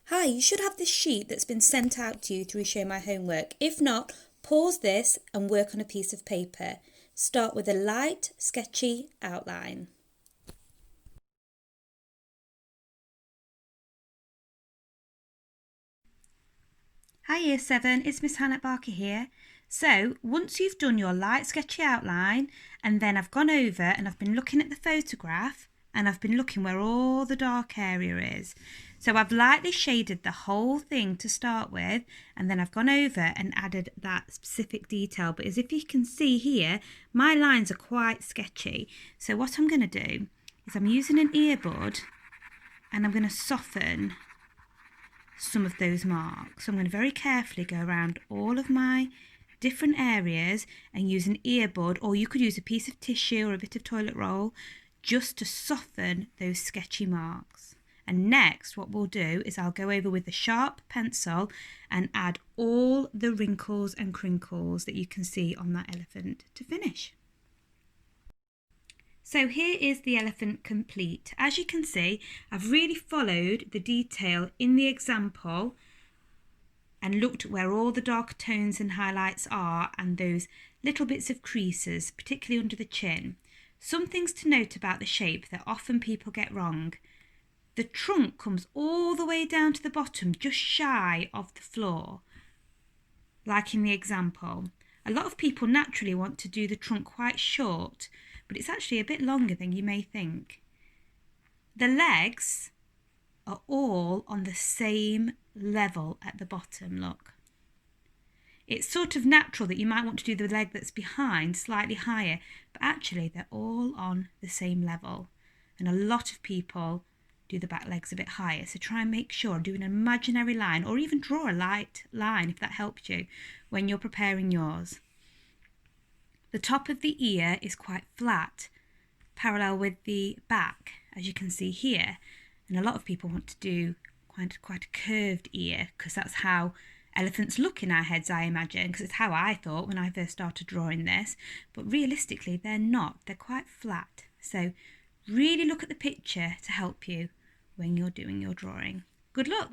Hi, you should have this sheet that's been sent out to you through Show My Homework. If not, pause this and work on a piece of paper. Start with a light, sketchy outline. Hi Year 7, it's Miss Hannah Barker here. So, once you've done your light sketchy outline, and then I've gone over and I've been looking at the photograph, and I've been looking where all the dark area is. So I've lightly shaded the whole thing to start with, and then I've gone over and added that specific detail. But as if you can see here, my lines are quite sketchy. So what I'm going to do is I'm using an earbud and I'm going to soften some of those marks. So I'm going to very carefully go around all of my different areas and use an earbud, or you could use a piece of tissue or a bit of toilet roll just to soften those sketchy marks. And next what we'll do is I'll go over with the sharp pencil and add all the wrinkles and crinkles that you can see on that elephant to finish. So here is the elephant complete. As you can see, I've really followed the detail in the example and looked where all the dark tones and highlights are and those little bits of creases, particularly under the chin. Some things to note about the shape that often people get wrong. The trunk comes all the way down to the bottom, just shy of the floor, like in the example. A lot of people naturally want to do the trunk quite short, but it's actually a bit longer than you may think. The legs are all on the same level at the bottom, look. It's sort of natural that you might want to do the leg that's behind slightly higher, but actually they're all on the same level. And a lot of people do the back legs a bit higher, so try and make sure, do an imaginary line or even draw a light line if that helps you when you're preparing yours. The top of the ear is quite flat, parallel with the back, as you can see here. And a lot of people want to do quite a curved ear because that's how elephants look in our heads, I imagine, because it's how I thought when I first started drawing this. But realistically, they're not. They're quite flat. So really look at the picture to help you when you're doing your drawing. Good luck!